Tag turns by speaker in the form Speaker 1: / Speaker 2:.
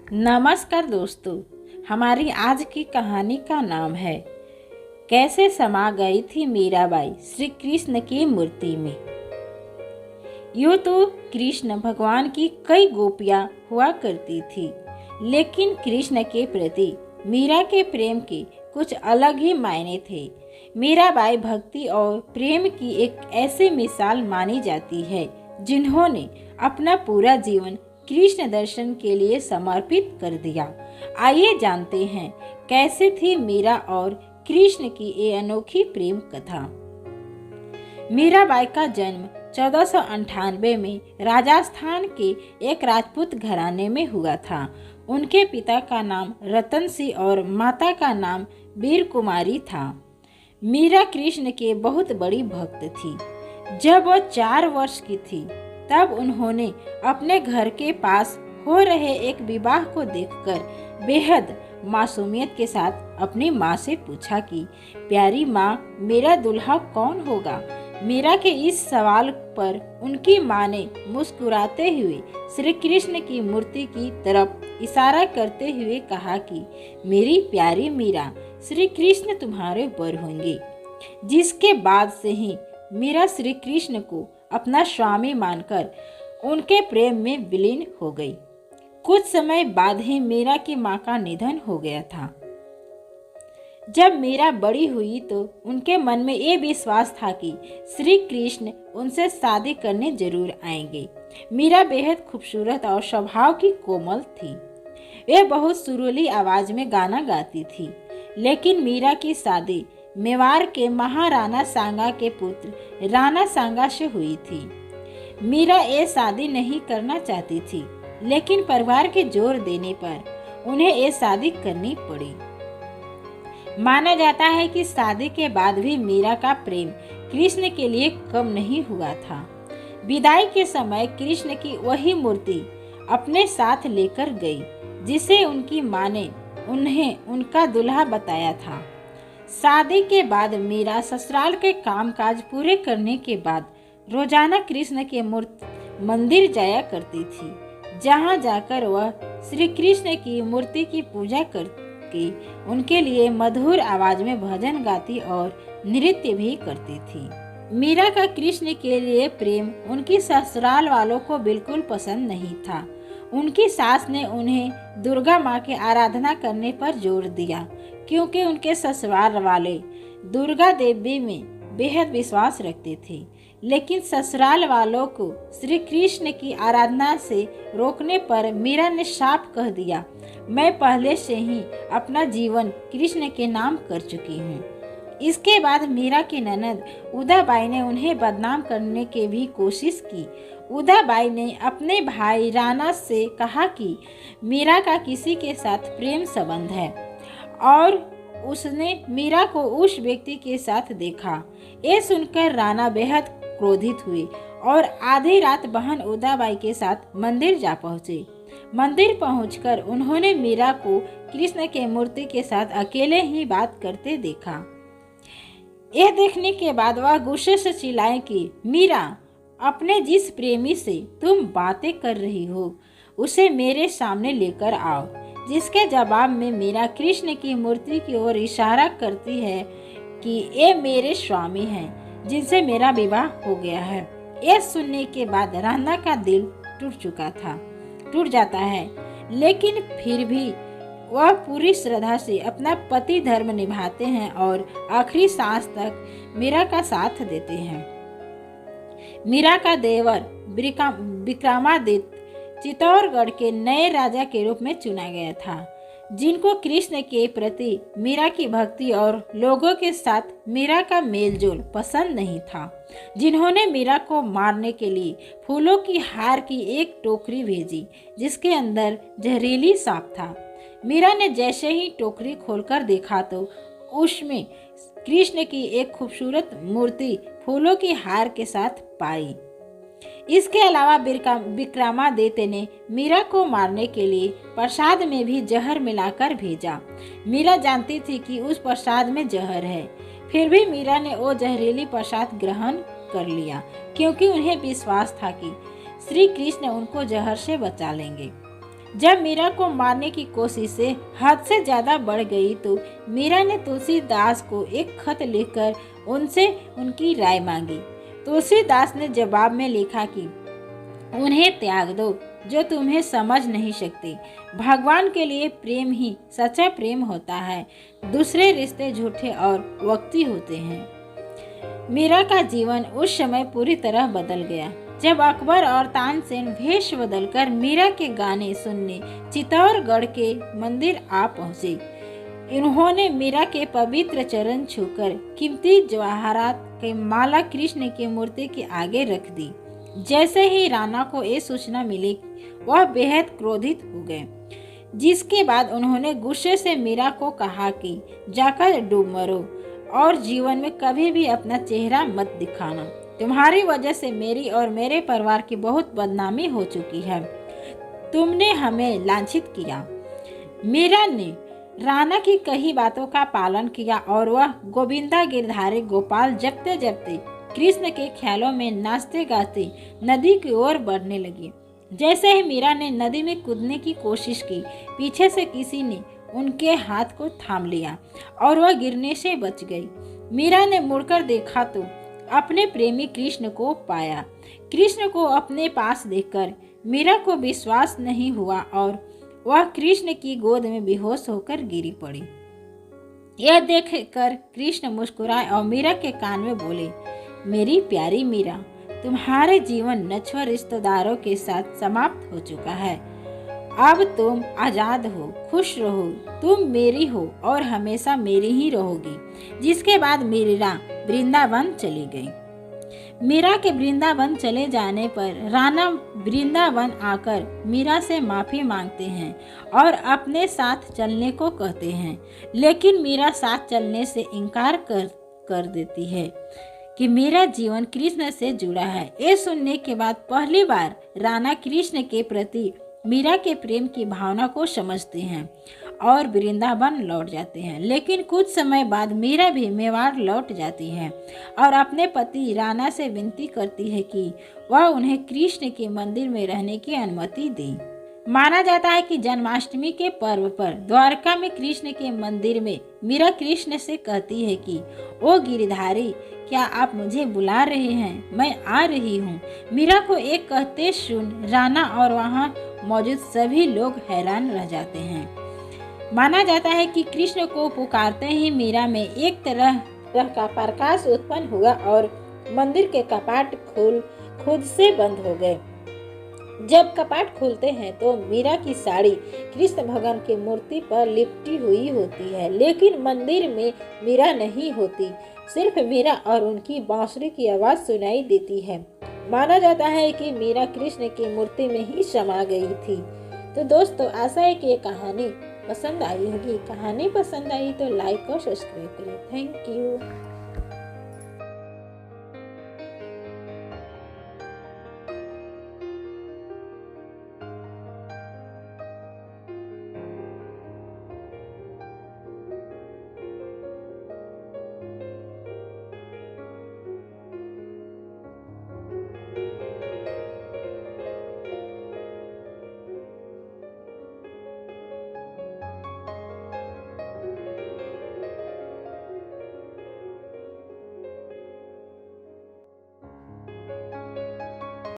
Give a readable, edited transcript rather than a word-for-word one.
Speaker 1: नमस्कार दोस्तों। हमारी आज की कहानी का नाम है कैसे समा गई थी मीराबाई श्री कृष्ण की मूर्ति में। यूँ तो कृष्ण भगवान की कई गोपियाँ हुआ करती थी, लेकिन कृष्ण के प्रति मीरा के प्रेम के कुछ अलग ही मायने थे। मीराबाई भक्ति और प्रेम की एक ऐसी मिसाल मानी जाती है जिन्होंने अपना पूरा जीवन कृष्ण दर्शन के लिए समर्पित कर दिया। आइए जानते हैं कैसे थी मीरा और कृष्ण की ये अनोखी प्रेम कथा। मीराबाई का जन्म 1498 में राजस्थान के एक राजपूत घराने में हुआ था। उनके पिता का नाम रतन सिंह और माता का नाम वीर कुमारी था। मीरा कृष्ण के बहुत बड़ी भक्त थी। जब वह 4 वर्ष की थी तब उन्होंने अपने घर के पास हो रहे एक विवाह को देखकर बेहद मासूमियत के साथ अपनी माँ से पूछा कि प्यारी माँ, मेरा दूल्हा कौन होगा। मीरा के इस सवाल पर उनकी माँ ने मुस्कुराते हुए श्री कृष्ण की मूर्ति की तरफ इशारा करते हुए कहा कि मेरी प्यारी मीरा, श्री कृष्ण तुम्हारे वर होंगे। जिसके बाद से ही मीरा श्री कृष्ण को अपना स्वामी मानकर उनके प्रेम में विलीन हो गई। कुछ समय बाद ही मीरा की मां का निधन हो गया था। जब मीरा बड़ी हुई तो उनके मन में ये विश्वास था कि श्री कृष्ण उनसे शादी करने जरूर आएंगे। मीरा बेहद खूबसूरत और स्वभाव की कोमल थी। वे बहुत सुरीली आवाज में गाना गाती थी। लेकिन मीरा की शादी मेवाड़ के महाराणा सांगा के पुत्र राणा सांगा से हुई थी। मीरा ये शादी नहीं करना चाहती थी, लेकिन परिवार के जोर देने पर उन्हें ये शादी करनी पड़ी। माना जाता है कि शादी के बाद भी मीरा का प्रेम कृष्ण के लिए कम नहीं हुआ था। विदाई के समय कृष्ण की वही मूर्ति अपने साथ लेकर गई जिसे उनकी माँ ने उन्हें उनका दूल्हा बताया था। शादी के बाद मीरा ससुराल के कामकाज पूरे करने के बाद रोजाना कृष्ण के मूर्ति मंदिर जाया करती थी, जहां जाकर वह श्री कृष्ण की मूर्ति की पूजा करके उनके लिए मधुर आवाज में भजन गाती और नृत्य भी करती थी। मीरा का कृष्ण के लिए प्रेम उनकी ससुराल वालों को बिल्कुल पसंद नहीं था। उनकी सास ने उन्हें दुर्गा माँ की आराधना करने पर जोर दिया, क्योंकि उनके ससुराल वाले दुर्गा देवी में बेहद विश्वास रखते थे। लेकिन ससुराल वालों को श्री कृष्ण की आराधना से रोकने पर मीरा ने साफ कह दिया, मैं पहले से ही अपना जीवन कृष्ण के नाम कर चुकी हूँ। इसके बाद मीरा की ननद उदाबाई ने उन्हें बदनाम करने की भी कोशिश की। उदाबाई ने अपने भाई राणा से कहा कि मीरा का किसी के साथ प्रेम संबंध है और उसने मीरा को उस व्यक्ति के साथ देखा। ये सुनकर राणा बेहद क्रोधित हुए और आधी रात बहन उदाबाई के साथ मंदिर जा पहुंचे। मंदिर पहुंचकर उन्होंने मीरा को कृष्ण के मूर्ति के साथ अकेले ही बात करते देखा। यह देखने के बाद वह गुस्से से चिल्लाए कि मीरा, अपने जिस प्रेमी से तुम बातें कर रही हो उसे मेरे सामने लेकर आओ। जिसके जवाब में मीरा कृष्ण की मूर्ति की ओर इशारा करती है कि ये मेरे स्वामी हैं जिनसे मेरा विवाह हो गया है। यह सुनने के बाद राणा का दिल टूट जाता है, लेकिन फिर भी वह पूरी श्रद्धा से अपना पति धर्म निभाते हैं और आखिरी सांस तक मीरा का साथ देते हैं। मीरा का देवर विक्रमादित्य चित्तौड़गढ़ के नए राजा के रूप में चुना गया था, जिनको कृष्ण के प्रति मीरा की भक्ति और लोगों के साथ मीरा का मेलजोल पसंद नहीं था। जिन्होंने मीरा को मारने के लिए फूलों की हार की एक टोकरी भेजी जिसके अंदर जहरीली सांप था। मीरा ने जैसे ही टोकरी खोलकर देखा तो उसमें कृष्ण की एक खूबसूरत मूर्ति फूलों की हार के साथ पाई। इसके अलावा विक्रमादित्य ने मीरा को मारने के लिए प्रसाद में भी जहर मिलाकर भेजा। मीरा जानती थी कि उस प्रसाद में जहर है, फिर भी मीरा ने वो जहरीली प्रसाद ग्रहण कर लिया, क्योंकि उन्हें विश्वास था कि श्री कृष्ण उनको जहर से बचा लेंगे। जब मीरा को मारने की कोशिशें हद से ज्यादा बढ़ गई तो मीरा ने तुलसीदास को एक खत लिखकर उनसे उनकी राय मांगी। तुलसीदास ने जवाब में लिखा कि उन्हें त्याग दो जो तुम्हें समझ नहीं सकते। भगवान के लिए प्रेम ही सच्चा प्रेम होता है, दूसरे रिश्ते झूठे और वक्ती होते हैं। मीरा का जीवन उस समय पूरी तरह बदल गया जब अकबर और तानसेन भेष बदलकर मीरा के गाने सुनने चित्तौड़गढ़ के मंदिर आ पहुँचे। इन्होंने मीरा के पवित्र चरण छूकर कीमती जवाहरात के माला कृष्ण की मूर्ति के आगे रख दी। जैसे ही राणा को ये सूचना मिली वह बेहद क्रोधित हो गए, जिसके बाद उन्होंने गुस्से से मीरा को कहा कि जाकर डूब मरो और जीवन में कभी भी अपना चेहरा मत दिखाना। तुम्हारी वजह से मेरी और मेरे परिवार की बहुत बदनामी हो चुकी है। तुमने हमें लांछित किया। मीरा ने राणा की कही बातों का पालन किया और वह गोविंदा गिरधारी गोपाल जपते जपते कृष्ण के ख्यालों में नाचते गाते नदी की ओर बढ़ने लगी। जैसे ही मीरा ने नदी में कूदने की कोशिश की, पीछे से किसी ने उनके हाथ को थाम लिया और वह गिरने से बच गई। मीरा ने मुड़कर देखा तो अपने प्रेमी कृष्ण को पाया। कृष्ण को अपने पास देखकर मीरा को विश्वास नहीं हुआ और वह कृष्ण की गोद में बेहोश होकर गिरी पड़ी। यह देखकर कृष्ण मुस्कुराए और मीरा के कान में बोले, मेरी प्यारी मीरा, तुम्हारे जीवन नश्वर रिश्तेदारों के साथ समाप्त हो चुका है। अब तुम आजाद हो, खुश रहो। तुम मेरी हो और हमेशा मेरी ही रहोगी। जिसके बाद मीरा वृंदावन चली गई। मीरा के वृंदावन चले जाने पर राणा वृंदावन आकर मीरा से माफी मांगते हैं और अपने साथ चलने को कहते हैं, लेकिन मीरा साथ चलने से इनकार कर देती है कि मेरा जीवन कृष्ण से जुड़ा है। ये सुनने के बाद पहली बार राणा कृष्ण के प्रति मीरा के प्रेम की भावना को समझते हैं और वृंदावन लौट जाते हैं। लेकिन कुछ समय बाद मीरा भी मेवाड़ लौट जाती है और अपने पति राणा से विनती करती है कि वह उन्हें कृष्ण के मंदिर में रहने की अनुमति दे। माना जाता है कि जन्माष्टमी के पर्व पर द्वारका में कृष्ण के मंदिर में मीरा कृष्ण से कहती है कि ओ गिरिधारी, क्या आप मुझे बुला रहे हैं? मैं आ रही हूँ। मीरा को एक कहते सुन राणा और वहाँ मौजूद सभी लोग हैरान रह जाते हैं। माना जाता है कि कृष्ण को पुकारते ही मीरा में एक तरह का प्रकाश उत्पन्न हुआ और मंदिर के कपाट खुद से बंद हो गए। जब कपाट खुलते हैं तो मीरा की साड़ी कृष्ण भगवान की मूर्ति पर लिपटी हुई होती है, लेकिन मंदिर में मीरा नहीं होती। सिर्फ मीरा और उनकी बांसुरी की आवाज सुनाई देती है। माना जाता है कि मीरा कृष्ण की मूर्ति में ही समा गई थी। तो दोस्तों, आशा है कि ये कहानी पसंद आई होगी। कहानी पसंद आई तो लाइक और सब्सक्राइब करें। Thank you.